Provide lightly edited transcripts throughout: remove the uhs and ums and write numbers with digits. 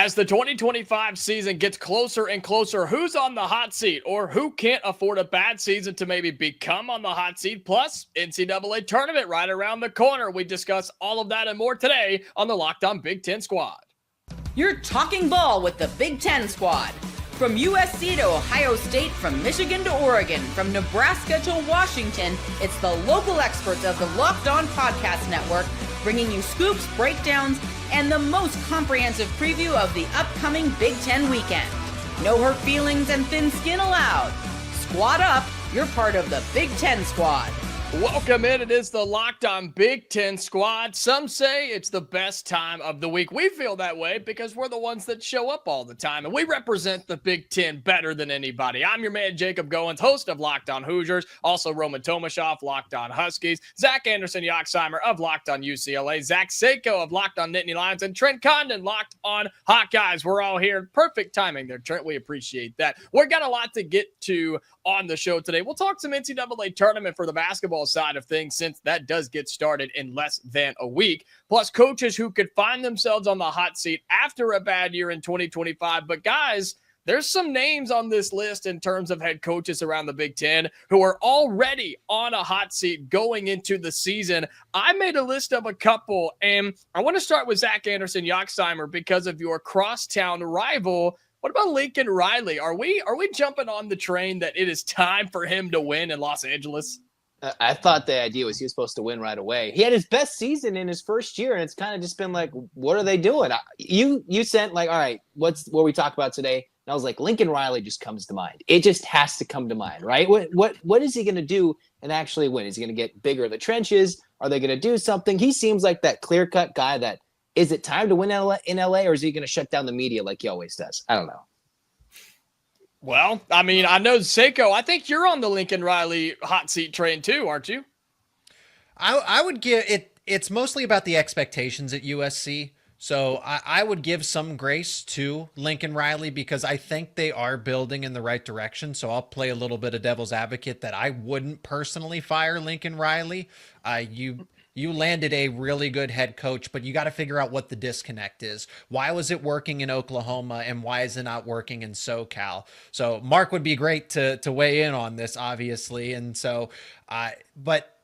As the 2025 season gets closer and closer, who's on the hot seat or who can't afford a bad season to maybe become on the hot seat? Plus, NCAA tournament right around the corner. We discuss all of that and more today on the Locked On Big Ten Squad. You're talking ball with the Big Ten Squad. From USC to Ohio State, from Michigan to Oregon, from Nebraska to Washington, it's the local experts of the Locked On Podcast Network bringing you scoops, breakdowns, and the most comprehensive preview of the upcoming Big Ten weekend. No hurt feelings and thin skin allowed. Squad up, you're part of the Big Ten Squad. Welcome in. It is the Locked On Big Ten Squad. Some say it's the best time of the week. We feel that way because we're the ones that show up all the time, and we represent the Big Ten better than anybody. I'm your man, Jacob Goins, host of Locked On Hoosiers, also Roman Tomashoff, Locked On Huskies, Zach Anderson-Yoxsimer of Locked On UCLA, Zach Seiko of Locked On Nittany Lions, and Trent Condon, Locked On Hawkeyes. We're all here. Perfect timing there, Trent. We appreciate that. We've got a lot to get to on the show today. We'll talk some NCAA tournament for the basketball side of things, since that does get started in less than a week. Plus, coaches who could find themselves on the hot seat after a bad year in 2025. But guys, there's some names on this list in terms of head coaches around the Big Ten who are already on a hot seat going into the season. I made a list of a couple, and I want to start with Zach Anderson-Yoxsimer because of your crosstown rival. What about Lincoln Riley? Are we jumping on the train that it is time for him to win in Los Angeles? I thought the idea was he was supposed to win right away. He had his best season in his first year, and it's kind of just been like, what are they doing? You sent like, all right, what we talk about today? And I was like, Lincoln Riley just comes to mind. It just has to come to mind, right? What is he going to do and actually win? Is he going to get bigger in the trenches? Are they going to do something? He seems like that clear-cut guy that, is it time to win in LA, or is he going to shut down the media like he always does? I don't know. Well, I mean, I know, Seiko, I think you're on the Lincoln Riley hot seat train too, aren't you? I would give it. It's mostly about the expectations at USC. So I would give some grace to Lincoln Riley because I think they are building in the right direction. So I'll play a little bit of devil's advocate that I wouldn't personally fire Lincoln Riley. You landed a really good head coach, but you got to figure out what the disconnect is. Why was it working in Oklahoma and why is it not working in SoCal? So Mark would be great to weigh in on this, obviously. And so, but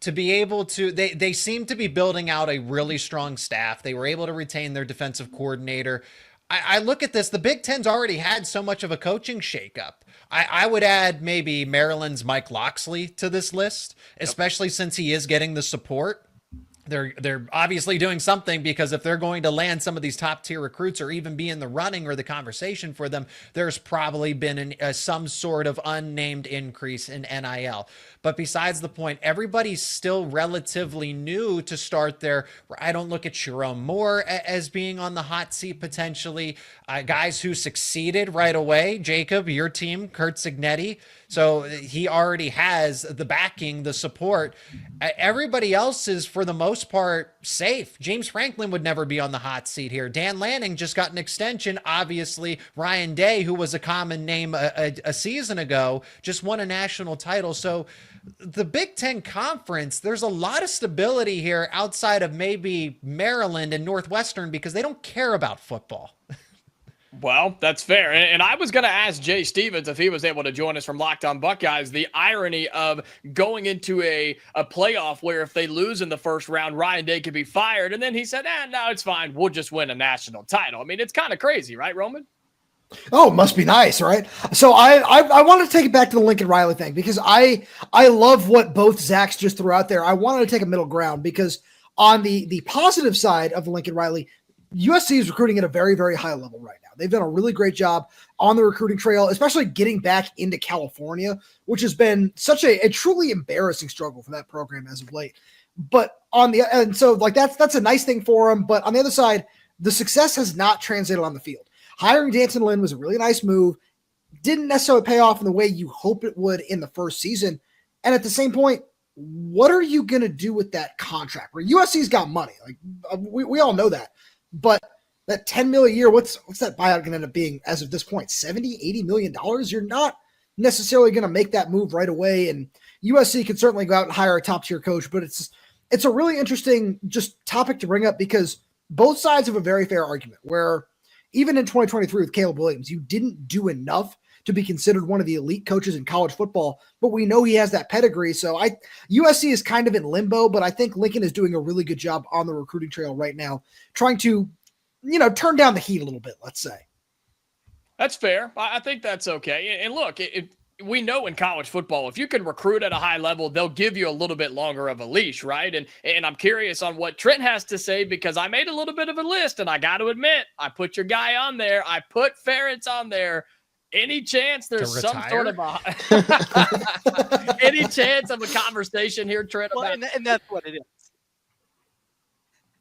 to be able to, they seem to be building out a really strong staff. They were able to retain their defensive coordinator. I look at this, the Big Ten's already had so much of a coaching shakeup. I would add maybe Maryland's Mike Locksley to this list, especially since he is getting the support. They're obviously doing something, because if they're going to land some of these top tier recruits or even be in the running or the conversation for them, there's probably been some sort of unnamed increase in NIL. But besides the point, everybody's still relatively new to start there. I don't look at Jerome Moore as being on the hot seat potentially. Guys who succeeded right away, Jacob, your team, Kurt Signetti. So he already has the backing, the support. Everybody else is, for the most part, safe. James Franklin would never be on the hot seat here. Dan Lanning just got an extension. Obviously, Ryan Day, who was a common name a season ago, just won a national title. So the Big Ten Conference, there's a lot of stability here outside of maybe Maryland and Northwestern, because they don't care about football. Well, that's fair. And I was going to ask Jay Stevens if he was able to join us from Locked On Buckeyes, the irony of going into a playoff where if they lose in the first round, Ryan Day could be fired. And then he said, no, it's fine. We'll just win a national title. I mean, it's kind of crazy, right, Roman? Oh, must be nice, right? So I want to take it back to the Lincoln Riley thing, because I love what both Zachs just threw out there. I wanted to take a middle ground, because on the positive side of the Lincoln Riley, USC is recruiting at a very, very high level right now. They've done a really great job on the recruiting trail, especially getting back into California, which has been such a truly embarrassing struggle for that program as of late. But that's a nice thing for them. But on the other side, the success has not translated on the field. Hiring Danton Lynn was a really nice move. Didn't necessarily pay off in the way you hope it would in the first season. And at the same point, what are you going to do with that contract? Where USC's got money. Like we all know that. But that $10 million a year, what's that buyout going to end up being as of this point? $70-80 million? You're not necessarily going to make that move right away. And USC could certainly go out and hire a top tier coach, but it's it's a really interesting just topic to bring up because both sides have a very fair argument where even in 2023 with Caleb Williams, you didn't do enough to be considered one of the elite coaches in college football, but we know he has that pedigree. So USC is kind of in limbo, but I think Lincoln is doing a really good job on the recruiting trail right now, trying to, turn down the heat a little bit, let's say. That's fair. I think that's okay. And look, we know in college football, if you can recruit at a high level, they'll give you a little bit longer of a leash, right? And I'm curious on what Trent has to say, because I made a little bit of a list, and I got to admit, I put your guy on there. I put Ferentz on there. Any chance there's some sort of any chance of a conversation here, Trent? Well, and that's what it is.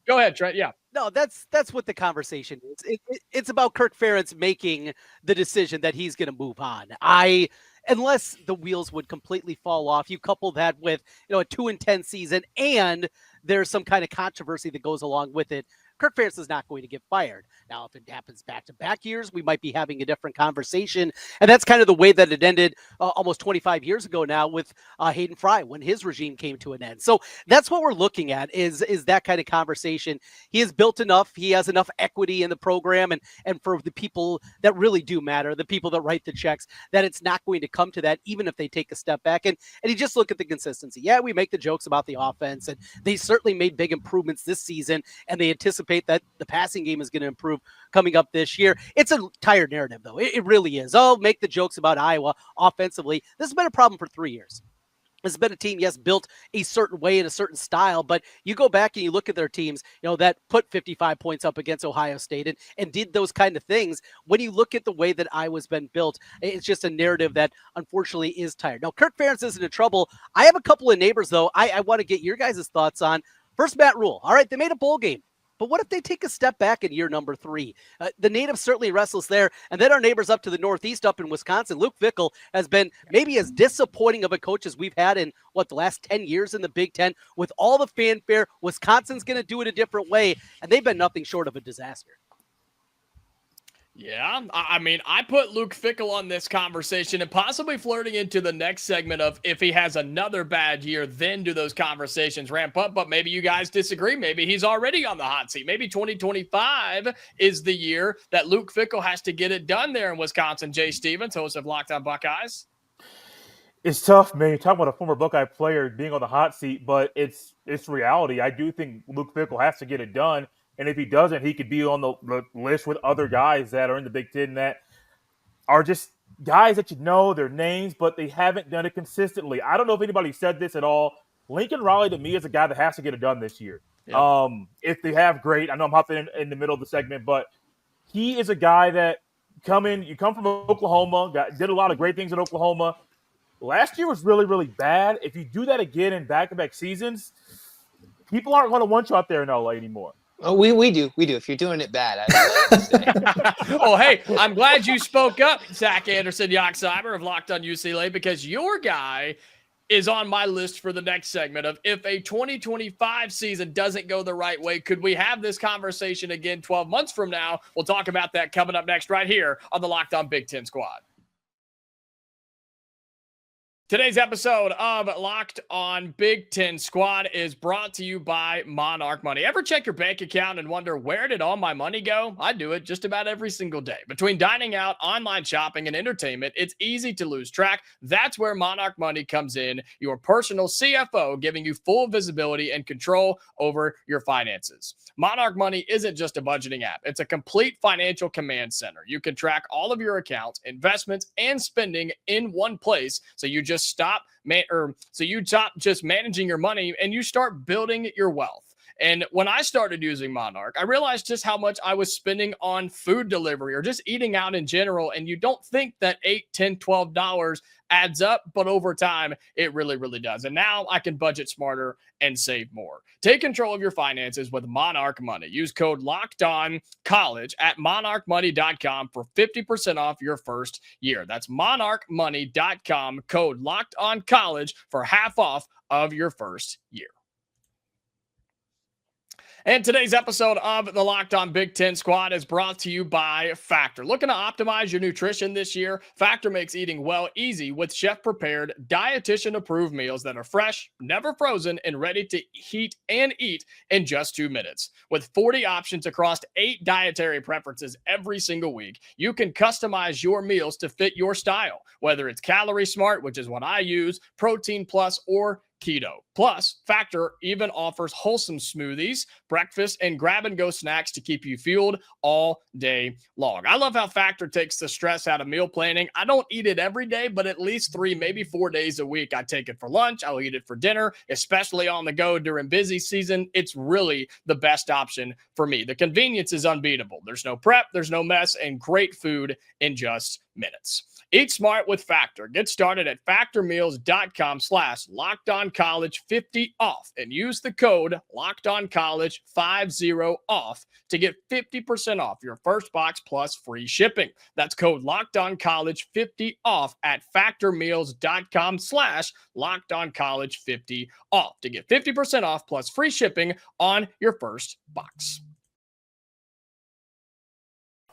Go ahead, Trent. Yeah. No, that's what the conversation is. It's about Kirk Ferentz making the decision that he's going to move on. Unless the wheels would completely fall off, you couple that with a 2-10 season, and there's some kind of controversy that goes along with it. Kirk Ferentz is not going to get fired. Now, if it happens back-to-back years, we might be having a different conversation. And that's kind of the way that it ended almost 25 years ago now with Hayden Fry when his regime came to an end. So that's what we're looking at is that kind of conversation. He has built enough. He has enough equity in the program and for the people that really do matter, the people that write the checks, that it's not going to come to that even if they take a step back. And you just look at the consistency. Yeah, we make the jokes about the offense, and they certainly made big improvements this season, and they anticipate that the passing game is going to improve coming up this year. It's a tired narrative, though. It really is. Oh, make the jokes about Iowa offensively. This has been a problem for 3 years. This has been a team, yes, built a certain way in a certain style, but you go back and you look at their teams, that put 55 points up against Ohio State and did those kind of things. When you look at the way that Iowa's been built, it's just a narrative that unfortunately is tired. Now, Kirk Ferentz isn't in trouble. I have a couple of neighbors, though, I want to get your guys' thoughts on. First, Matt Rule. All right, they made a bowl game. But what if they take a step back in year number 3? The natives certainly restless there. And then our neighbors up to the northeast, up in Wisconsin, Luke Fickell has been maybe as disappointing of a coach as we've had in, the last 10 years in the Big Ten. With all the fanfare, Wisconsin's going to do it a different way, and they've been nothing short of a disaster. Yeah, I mean, I put Luke Fickell on this conversation and possibly flirting into the next segment of if he has another bad year, then do those conversations ramp up. But maybe you guys disagree. Maybe he's already on the hot seat. Maybe 2025 is the year that Luke Fickell has to get it done there in Wisconsin. Jay Stevens, host of Locked On Buckeyes. It's tough, man. You're talking about a former Buckeye player being on the hot seat, but it's reality. I do think Luke Fickell has to get it done. And if he doesn't, he could be on the list with other guys that are in the Big Ten that are just guys that their names, but they haven't done it consistently. I don't know if anybody said this at all. Lincoln Riley, to me, is a guy that has to get it done this year. Yeah. If they have, great. I know I'm hopping in the middle of the segment, but he is a guy that you come from Oklahoma, did a lot of great things in Oklahoma. Last year was really, really bad. If you do that again in back-to-back seasons, people aren't going to want you out there in LA anymore. Oh, we do. If you're doing it bad, Oh, hey, I'm glad you spoke up, Zach Anderson, Yoxsimer of Locked On UCLA, because your guy is on my list for the next segment of if a 2025 season doesn't go the right way, could we have this conversation again 12 months from now? We'll talk about that coming up next right here on the Locked On Big Ten Squad. Today's episode of Locked On Big Ten Squad is brought to you by Monarch Money. Ever check your bank account and wonder, where did all my money go? I do it just about every single day. Between dining out, online shopping, and entertainment, it's easy to lose track. That's where Monarch Money comes in, your personal CFO, giving you full visibility and control over your finances. Monarch Money isn't just a budgeting app. It's a complete financial command center. You can track all of your accounts, investments, and spending in one place, so you stop just managing your money and you start building your wealth. And when I started using Monarch, I realized just how much I was spending on food delivery or just eating out in general. And you don't think that $8, $10, $12 adds up, but over time, it really, really does. And now I can budget smarter and save more. Take control of your finances with Monarch Money. Use code LOCKEDONCollege at monarchmoney.com for 50% off your first year. That's monarchmoney.com, code LOCKEDONCollege for half off of your first year. And today's episode of the Locked On Big Ten Squad is brought to you by Factor. Looking to optimize your nutrition this year? Factor makes eating well easy with chef-prepared, dietitian-approved meals that are fresh, never frozen, and ready to heat and eat in just 2 minutes. With 40 options across 8 dietary preferences every single week, you can customize your meals to fit your style, whether it's Calorie Smart, which is what I use, Protein Plus, or Keto. Plus, Factor even offers wholesome smoothies, breakfast, and grab-and-go snacks to keep you fueled all day long. I love how Factor takes the stress out of meal planning. I don't eat it every day, but at least 3, maybe 4 days a week. I take it for lunch. I'll eat it for dinner, especially on the go during busy season. It's really the best option for me. The convenience is unbeatable. There's no prep, there's no mess, and great food in just minutes. Eat smart with Factor. Get started at factormeals.com/LockedOnCollege50 off and use the code LockedOnCollege50 off to get 50% off your first box plus free shipping. That's code LockedOnCollege50 off at factormeals.com/LockedOnCollege50 off to get 50% off plus free shipping on your first box.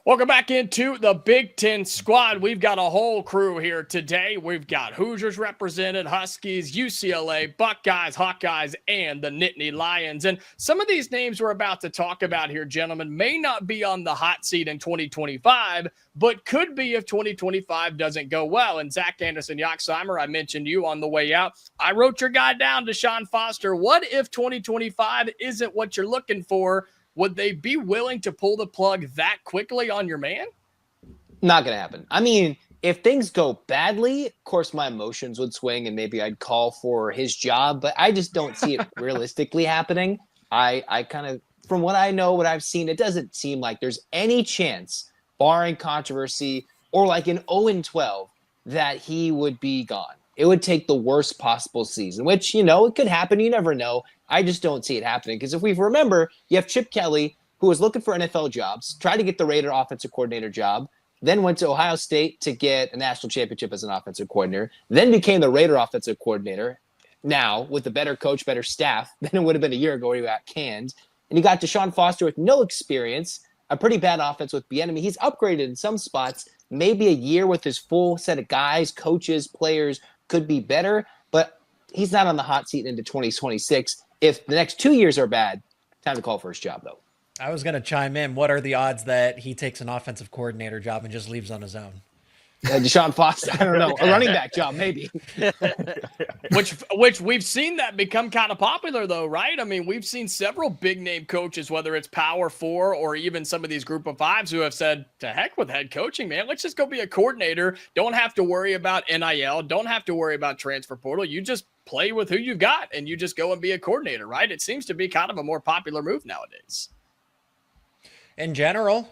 Welcome back into the Big Ten Squad. We've got a whole crew here today. We've got Hoosiers represented, Huskies, UCLA, Buckeyes, Hawkeyes, and the Nittany Lions. And some of these names we're about to talk about here, gentlemen, may not be on the hot seat in 2025, but could be if 2025 doesn't go well. And Zach Anderson, Yoxheimer, I mentioned you on the way out. I wrote your guy down, Deshaun Foster. What if 2025 isn't what you're looking for? Would they be willing to pull the plug that quickly on your man? Not going to happen. I mean, if things go badly, of course, my emotions would swing and maybe I'd call for his job, but I just don't see it realistically happening. I kind of, from what I know, what I've seen, it doesn't seem like there's any chance, barring controversy or like an 0-12, that he would be gone. It would take the worst possible season, which, you know, it could happen. You never know. I just don't see it happening because if we remember, you have Chip Kelly, who was looking for NFL jobs, tried to get the Raider offensive coordinator job, then went to Ohio State to get a national championship as an offensive coordinator, then became the Raider offensive coordinator. Now, with a better coach, better staff than it would have been a year ago where he got canned. And you got Deshaun Foster with no experience, a pretty bad offense with Bieniemy. He's upgraded in some spots. Maybe a year with his full set of guys, coaches, players could be better, but he's not on the hot seat into 2026. If the next 2 years are bad, time to call for his job, though. I was going to chime in. What are the odds that he takes an offensive coordinator job and just leaves on his own? Deshaun Foster, I don't know. A running back job, maybe. Which we've seen that become kind of popular, though, right? I mean, we've seen several big-name coaches, whether it's Power 4 or even some of these Group of Fives, who have said, to heck with head coaching, man. Let's just go be a coordinator. Don't have to worry about NIL. Don't have to worry about transfer portal. You just play with who you've got, and you just go and be a coordinator, right? It seems to be kind of a more popular move nowadays. In general,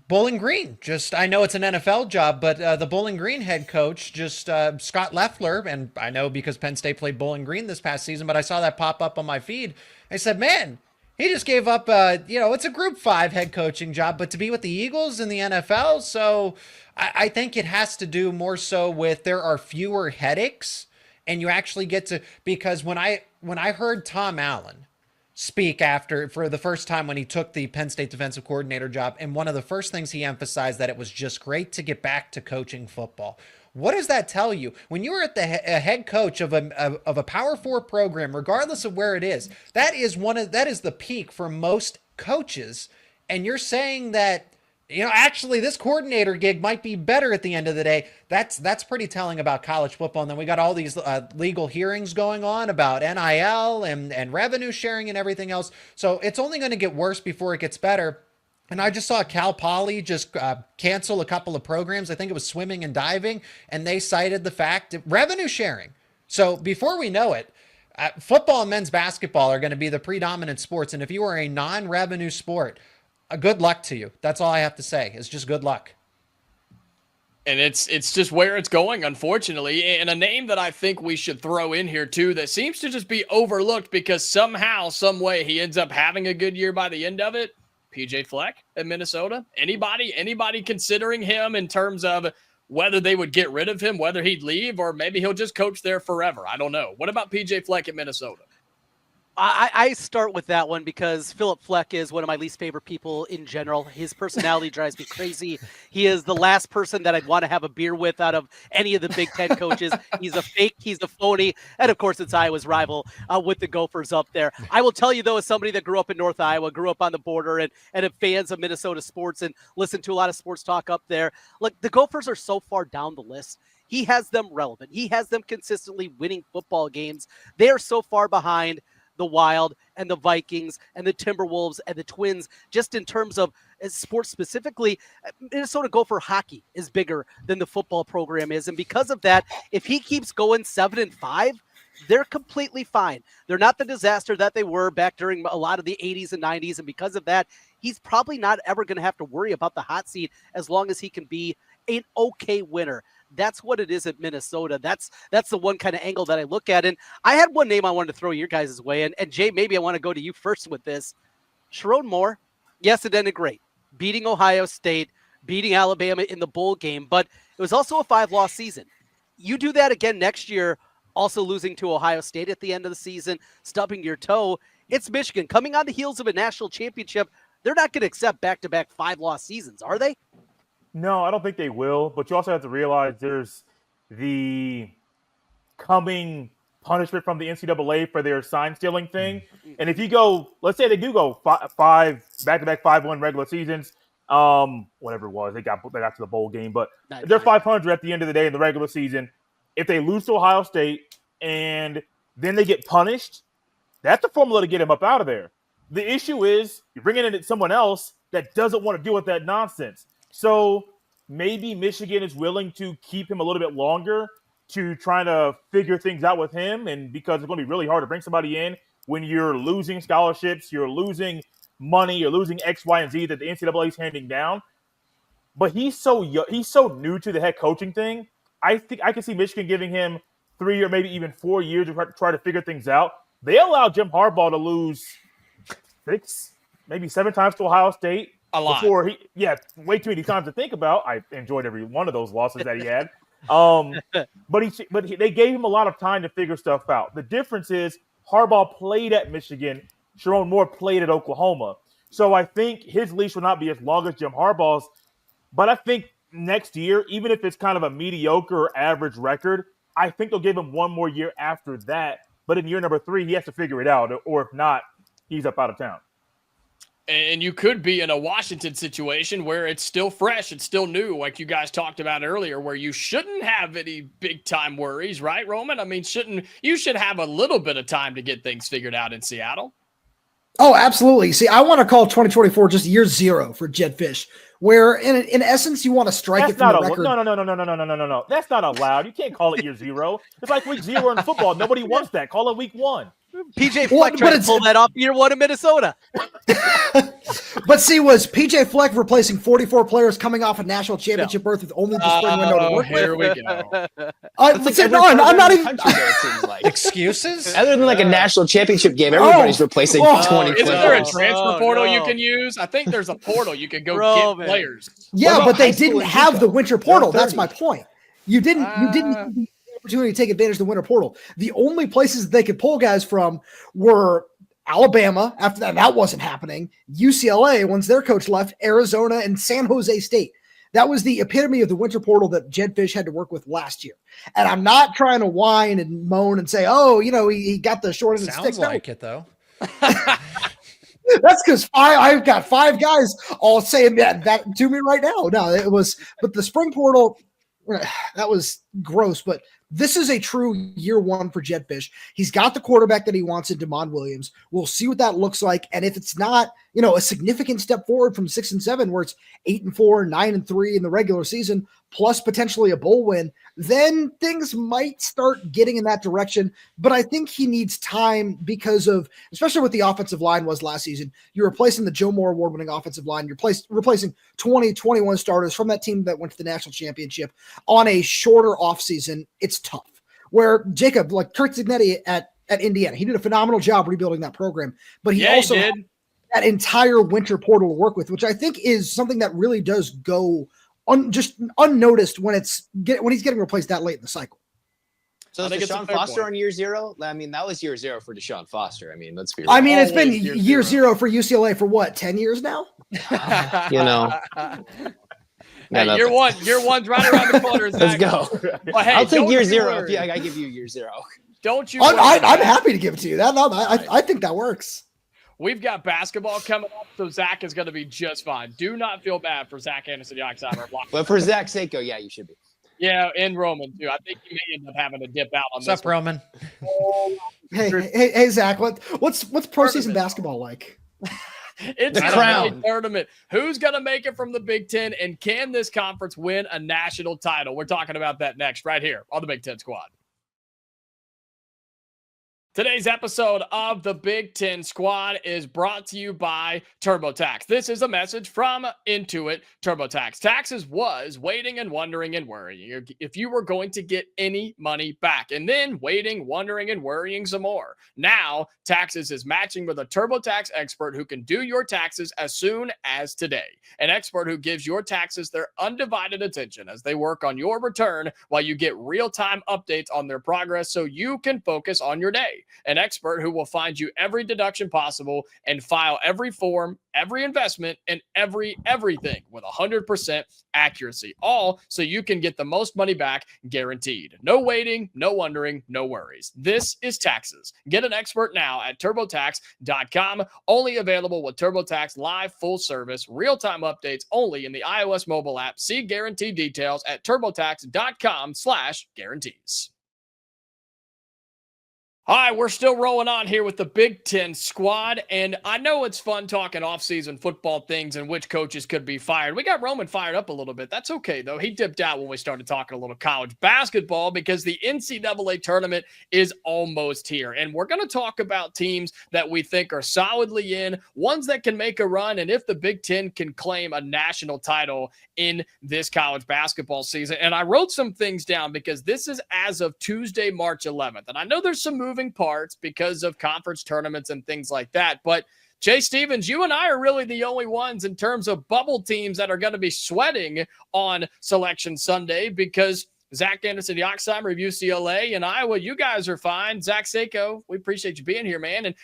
Bowling Green. I know it's an NFL job, but the Bowling Green head coach, Scott Loeffler, and I know because Penn State played Bowling Green this past season, but I saw that pop up on my feed. I said, man, he just gave up, it's a Group 5 head coaching job, but to be with the Eagles in the NFL, so I think it has to do more so with there are fewer headaches, and you actually get to, because when I heard Tom Allen speak for the first time when he took the Penn State defensive coordinator job, and one of the first things he emphasized that it was just great to get back to coaching football. What does that tell you? When you are at the head coach of a Power 4 program, regardless of where it is, that is the peak for most coaches, and you're saying that, actually this coordinator gig might be better at the end of the day. That's pretty telling about college football. And then we got all these legal hearings going on about NIL and revenue sharing and everything else. So it's only going to get worse before it gets better. And I just saw Cal Poly just cancel a couple of programs. I think it was swimming and diving. And they cited the fact that revenue sharing. So before we know it, football and men's basketball are going to be the predominant sports. And if you are a non-revenue sport, good luck to you. That's all I have to say. It's just good luck. And it's just where it's going, unfortunately. And a name that I think we should throw in here, too, that seems to just be overlooked because somehow, some way, he ends up having a good year by the end of it. PJ Fleck at Minnesota. Anybody considering him in terms of whether they would get rid of him, whether he'd leave, or maybe he'll just coach there forever? I don't know. What about PJ Fleck at Minnesota? I start with that one because Philip Fleck is one of my least favorite people in general. His personality drives me crazy. He is the last person that I'd want to have a beer with out of any of the Big Ten coaches. He's a fake, he's a phony, and of course it's Iowa's rival with the Gophers up there. I will tell you, though, as somebody that grew up in North Iowa, grew up on the border, and fans of Minnesota sports and listen to a lot of sports talk up there, look, the Gophers are so far down the list. He has them relevant. He has them consistently winning football games. They are so far behind the Wild and the Vikings and the Timberwolves and the Twins, just in terms of sports specifically. Minnesota Gopher hockey is bigger than the football program is. And because of that, if he keeps going 7-5, they're completely fine. They're not the disaster that they were back during a lot of the 80s and 90s. And because of that, he's probably not ever going to have to worry about the hot seat as long as he can be an okay winner. That's what it is at Minnesota. That's the one kind of angle that I look at. And I had one name I wanted to throw your guys' way. And Jay, maybe I want to go to you first with this. Sherrod Moore, yes, it ended great. Beating Ohio State, beating Alabama in the bowl game, but it was also a 5-loss season. You do that again next year, also losing to Ohio State at the end of the season, stubbing your toe. It's Michigan coming on the heels of a national championship. They're not going to accept back-to-back 5-loss seasons, are they? No, I don't think they will. But you also have to realize there's the coming punishment from the NCAA for their sign stealing thing. And if you go, let's say they do go five back-to-back 5-1 regular seasons, whatever it was, they got to the bowl game, but they're 500 at the end of the day in the regular season. If they lose to Ohio State and then they get punished, that's the formula to get him up out of there. The issue is you're bringing in someone else that doesn't want to deal with that nonsense. So maybe Michigan is willing to keep him a little bit longer to try to figure things out with him. And because it's going to be really hard to bring somebody in when you're losing scholarships, you're losing money, you're losing X, Y, and Z that the NCAA is handing down. But he's so new to the head coaching thing. I think I can see Michigan giving him 3 or maybe even 4 years to try to figure things out. They allowed Jim Harbaugh to lose 6, maybe 7 times to Ohio State. A lot. Way too many times to think about. I enjoyed every one of those losses that he had. But they gave him a lot of time to figure stuff out. The difference is Harbaugh played at Michigan. Sherrod Moore played at Oklahoma. So I think his leash will not be as long as Jim Harbaugh's. But I think next year, even if it's kind of a mediocre or average record, I think they'll give him 1 more year after that. But in year number 3, he has to figure it out. Or if not, he's up out of town. And you could be in a Washington situation where it's still fresh, it's still new, like you guys talked about earlier, where you shouldn't have any big-time worries, right, Roman? I mean, you should have a little bit of time to get things figured out in Seattle. Oh, absolutely. See, I want to call 2024 just year 0 for Jedd Fisch, where in essence you want to strike it from the record. No. That's not allowed. You can't call it year 0. It's like week 0 in football. Nobody wants that. Call it week 1. PJ Fleck tried to pull that off year 1 in Minnesota. But see, was PJ Fleck replacing 44 players coming off a national championship berth with only the spring window to work here with? We go. I'm not even. It seems like. Excuses? Other than like a national championship game, everybody's replacing 20 Isn't there a players. transfer portal you can use? I think there's a portal you can go get players. Yeah, but they didn't and have JUCO? the winter portal. That's my point. You didn't have the opportunity to take advantage of the winter portal. The only places they could pull guys from were Alabama. After that wasn't happening. UCLA, once their coach left, Arizona, and San Jose State. That was the epitome of the winter portal that Jedd Fisch had to work with last year. And I'm not trying to whine and moan and say, oh, he got the short end of the stick. Sounds like it, though. That's because I've got 5 guys all saying that to me right now. No, it was, but the spring portal, that was gross. But this is a true year 1 for Jedd Fisch. He's got the quarterback that he wants in Damon Williams. We'll see what that looks like. And if it's not, a significant step forward from 6-7, where it's 8-4, 9-3 in the regular season, plus potentially a bowl win, then things might start getting in that direction. But I think he needs time because of, especially what the offensive line was last season. You're replacing the Joe Moore award-winning offensive line. You're replacing 20, 21 starters from that team that went to the national championship on a shorter offseason. It's tough. Where Jacob, like Kirk Cignetti at Indiana, he did a phenomenal job rebuilding that program. But he also had that entire winter portal to work with, which I think is something that really does go just unnoticed when he's getting replaced that late in the cycle. So is think it's a Deshaun fair Foster point. on year 0? I mean, that was year 0 for Deshaun Foster. I mean, let's be real. I mean, it's been Always year zero for UCLA for what, 10 years now? You know. Hey, Yeah, year one's right around the corner. Let's Zach. go. Well, hey, I'll take don't year you 0 worry. if I give you year 0. Don't you? I'm worry. happy to give it to you. I think that works. We've got basketball coming up, so Zach is going to be just fine. Do not feel bad for Zach Anderson-Yoxheimer. But for Zach's sake, yeah, you should be. Yeah, and Roman too. I think he may end up having to dip out on What's this up, Roman? Hey, Zach, what's postseason basketball like? It's The a crown. tournament. Who's going to make it from the Big Ten, and can this conference win a national title? We're talking about that next, right here on the Big Ten Squad. Today's episode of the Big Ten Squad is brought to you by TurboTax. This is a message from Intuit TurboTax. Taxes was waiting and wondering and worrying if you were going to get any money back, and then waiting, wondering, and worrying some more. Now, Taxes is matching with a TurboTax expert who can do your taxes as soon as today. An expert who gives your taxes their undivided attention as they work on your return while you get real-time updates on their progress so you can focus on your day. An expert who will find you every deduction possible and file every form, every investment, and everything with 100% accuracy. All so you can get the most money back guaranteed. No waiting, no wondering, no worries. This is Taxes. Get an expert now at TurboTax.com. Only available with TurboTax Live full service, real-time updates only in the iOS mobile app. See guarantee details at TurboTax.com/guarantees. All right, we're still rolling on here with the Big Ten Squad, and I know it's fun talking offseason football things and which coaches could be fired. We got Roman fired up a little bit. That's okay, though. He dipped out when we started talking a little college basketball because the NCAA tournament is almost here, and we're going to talk about teams that we think are solidly in, ones that can make a run, and if the Big Ten can claim a national title in this college basketball season. And I wrote some things down because this is as of Tuesday, March 11th, and I know there's some moving parts because of conference tournaments and things like that. But Jay Stevens, you and I are really the only ones in terms of bubble teams that are going to be sweating on Selection Sunday because Zach Anderson-Yoxheimer of UCLA and Iowa, you guys are fine. Zach Seiko, we appreciate you being here, man. And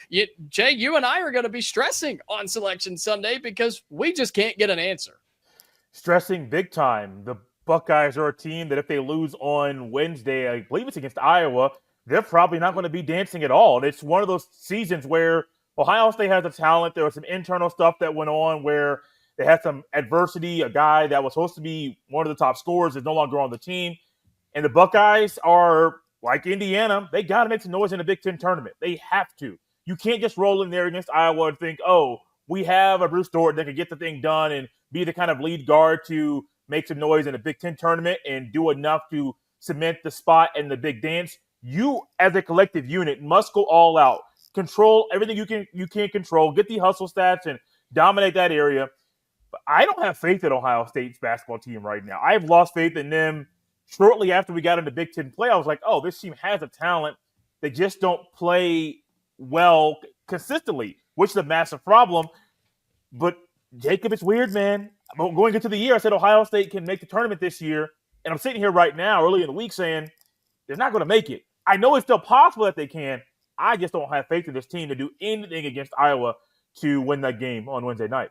Jay, you and I are going to be stressing on Selection Sunday because we just can't get an answer. Stressing big time. The Buckeyes are a team that if they lose on Wednesday, I believe it's against Iowa, they're probably not going to be dancing at all. And it's one of those seasons where Ohio State has the talent. There was some internal stuff that went on where they had some adversity. A guy that was supposed to be one of the top scorers is no longer on the team. And the Buckeyes are like Indiana. They got to make some noise in the Big Ten tournament. They have to. You can't just roll in there against Iowa and think, oh, we have a Bruce Dort that can get the thing done and be the kind of lead guard to make some noise in the Big Ten tournament and do enough to cement the spot in the big dance. You, as a collective unit, must go all out. Control everything you can control. Get the hustle stats and dominate that area. But I don't have faith in Ohio State's basketball team right now. I've lost faith in them shortly after we got into Big Ten play. I was like, oh, this team has a talent. They just don't play well consistently, which is a massive problem. But Jacob, it's weird, man. Going into the year, I said Ohio State can make the tournament this year. And I'm sitting here right now, early in the week, saying they're not going to make it. I know it's still possible that they can. I just don't have faith in this team to do anything against Iowa to win that game on Wednesday night.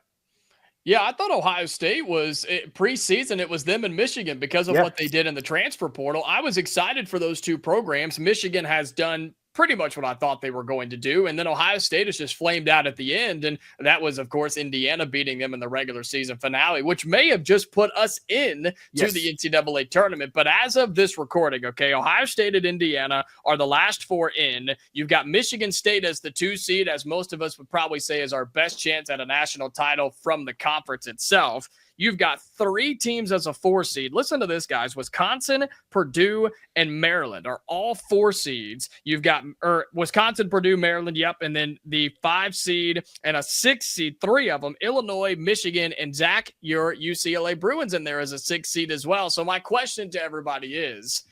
Yeah, I thought Ohio State was preseason. It was them and Michigan because of what they did in the transfer portal. I was excited for those two programs. Michigan has done pretty much what I thought they were going to do. And then Ohio State has just flamed out at the end. And that was, of course, Indiana beating them in the regular season finale, which may have just put us in to the NCAA tournament. But as of this recording, okay, Ohio State and Indiana are the last four in. You've got Michigan State as the 2 seed, as most of us would probably say is our best chance at a national title from the conference itself. You've got 3 teams as a 4 seed. Listen to this, guys. Wisconsin, Purdue, and Maryland are all 4 seeds. You've got Wisconsin, Purdue, Maryland, yep, and then the 5 seed and a 6 seed, 3 of them, Illinois, Michigan, and Zach, your UCLA Bruins in there as a 6 seed as well. So my question to everybody is,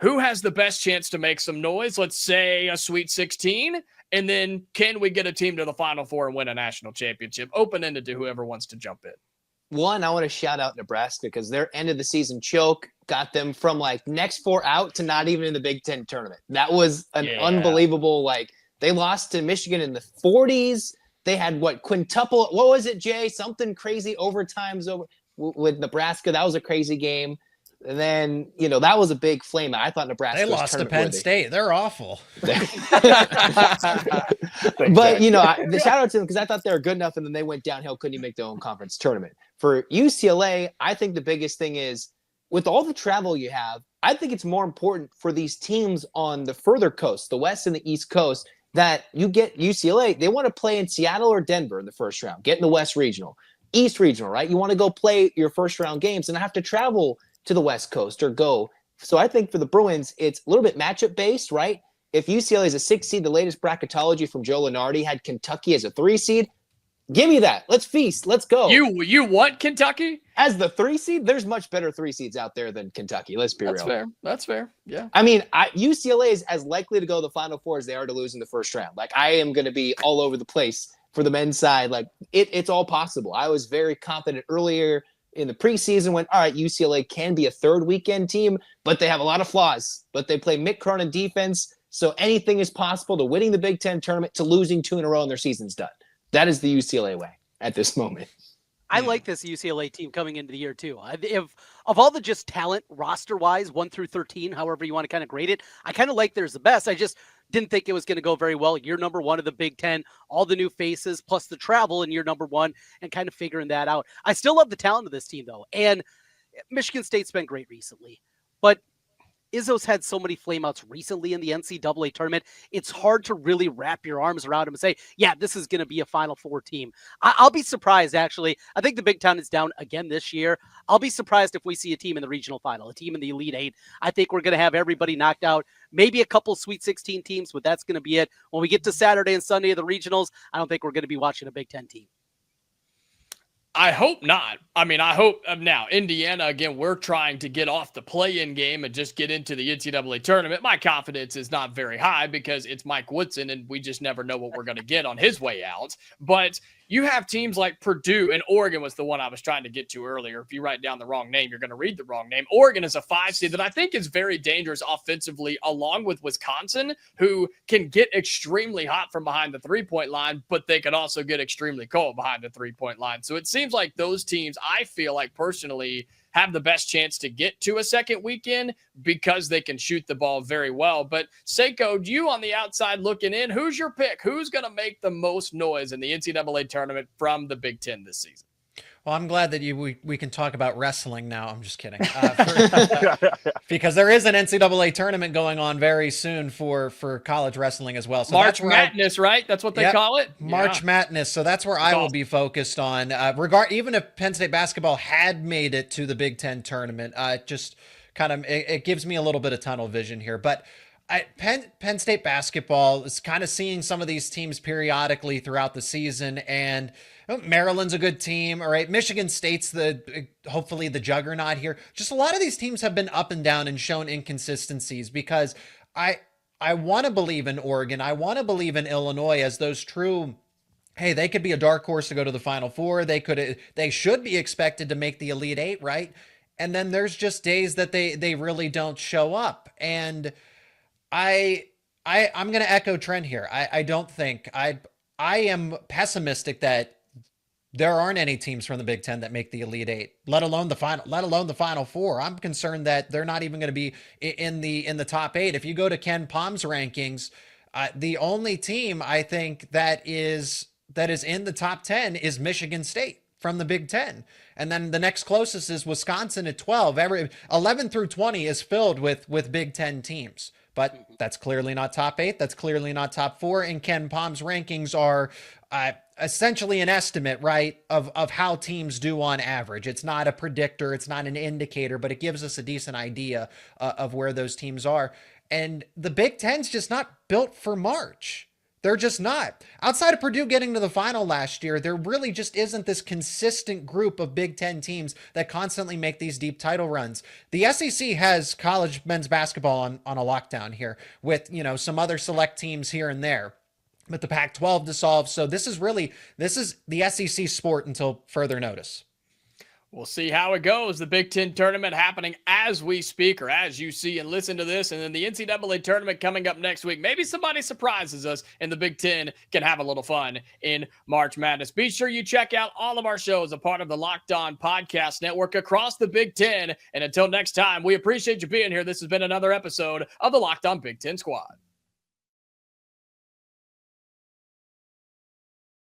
who has the best chance to make some noise? Let's say a Sweet 16, and then can we get a team to the Final Four and win a national championship? Open-ended to whoever wants to jump in. One, I want to shout out Nebraska because their end of the season choke got them from like next 4 out to not even in the Big Ten tournament. That was an unbelievable, like they lost to Michigan in the 40s. They had quintuple, what was it, Jay? Something crazy overtimes with Nebraska. That was a crazy game. And then, that was a big flame out. I thought Nebraska They lost to Penn State. They're awful. But, the shout out to them because I thought they were good enough, and then they went downhill, couldn't even make their own conference tournament. For UCLA, I think the biggest thing is with all the travel you have, I think it's more important for these teams on the further coast, the West and the East Coast, that you get UCLA. They want to play in Seattle or Denver in the first round, get in the West Regional, East Regional, right? You want to go play your first round games and have to travel to the West Coast or go. So I think for the Bruins, it's a little bit matchup based, right? If UCLA is a 6 seed, the latest bracketology from Joe Lunardi had Kentucky as a 3 seed. Give me that. Let's feast. Let's go. You want Kentucky? As the 3 seed? There's much better 3 seeds out there than Kentucky. Let's be real. That's fair. Yeah. I mean, UCLA is as likely to go to the Final Four as they are to lose in the first round. Like, I am going to be all over the place for the men's side. Like, it's all possible. I was very confident earlier in the preseason when, all right, UCLA can be a third weekend team, but they have a lot of flaws. But they play Mick Cronin defense, so anything is possible to winning the Big Ten tournament to losing 2 in a row and their season's done. That is the UCLA way at this moment. I like this UCLA team coming into the year too. If of all the just talent roster-wise, 1 through 13, however you want to kind of grade it, I kind of like theirs the best. I just didn't think it was going to go very well. Year number 1 of the Big Ten, all the new faces, plus the travel in year number 1, and kind of figuring that out. I still love the talent of this team though, and Michigan State's been great recently, but Izzo's had so many flameouts recently in the NCAA tournament. It's hard to really wrap your arms around him and say, yeah, this is going to be a Final Four team. I'll be surprised, actually. I think the Big Ten is down again this year. I'll be surprised if we see a team in the regional final, a team in the Elite Eight. I think we're going to have everybody knocked out. Maybe a couple Sweet 16 teams, but that's going to be it. When we get to Saturday and Sunday of the regionals, I don't think we're going to be watching a Big Ten team. I hope not. I mean, I hope now Indiana, again, we're trying to get off the play-in game and just get into the NCAA tournament. My confidence is not very high because it's Mike Woodson and we just never know what we're going to get on his way out. But you have teams like Purdue, and Oregon was the one I was trying to get to earlier. If you write down the wrong name, you're going to read the wrong name. Oregon is a 5 seed that I think is very dangerous offensively, along with Wisconsin, who can get extremely hot from behind the three-point line, but they can also get extremely cold behind the three-point line. So it seems like those teams, I feel like personally, have the best chance to get to a second weekend because they can shoot the ball very well. But Seiko, you on the outside looking in, who's your pick? Who's going to make the most noise in the NCAA tournament from the Big Ten this season? Well, I'm glad that we can talk about wrestling now. I'm just kidding. Because there is an NCAA tournament going on very soon for college wrestling as well. So March Madness, right? That's what they call it? March Madness. So that's where I will be focused on. Even if Penn State basketball had made it to the Big Ten tournament, it gives me a little bit of tunnel vision here. But Penn State basketball is kind of seeing some of these teams periodically throughout the season, and Maryland's a good team. All right. Michigan State's hopefully the juggernaut here. Just a lot of these teams have been up and down and shown inconsistencies because I want to believe in Oregon. I want to believe in Illinois as those true, hey, they could be a dark horse to go to the Final Four. They should be expected to make the Elite Eight, right? And then there's just days that they really don't show up. And I'm going to echo Trent here. I don't think I am pessimistic that there aren't any teams from the Big Ten that make the Elite Eight, let alone the Final Four. I'm concerned that they're not even going to be in the top 8. If you go to Ken Palm's rankings, the only team I think that is in the top 10 is Michigan State from the Big Ten. And then the next closest is Wisconsin at 12. 11 through 20 is filled with Big Ten teams. But that's clearly not top 8. That's clearly not top 4. And Ken Palm's rankings are essentially an estimate, right, of how teams do on average. It's not a predictor. It's not an indicator, but it gives us a decent idea of where those teams are. And the Big Ten's just not built for March. They're just not. Outside of Purdue getting to the final last year, there really just isn't this consistent group of Big Ten teams that constantly make these deep title runs. The SEC has college men's basketball on a lockdown here with, some other select teams here and there, but the Pac-12 dissolved. So this is the SEC sport until further notice. We'll see how it goes. The Big Ten tournament happening as we speak, or as you see and listen to this. And then the NCAA tournament coming up next week. Maybe somebody surprises us and the Big Ten can have a little fun in March Madness. Be sure you check out all of our shows, a part of the Locked On Podcast Network across the Big Ten. And until next time, we appreciate you being here. This has been another episode of the Locked On Big Ten Squad.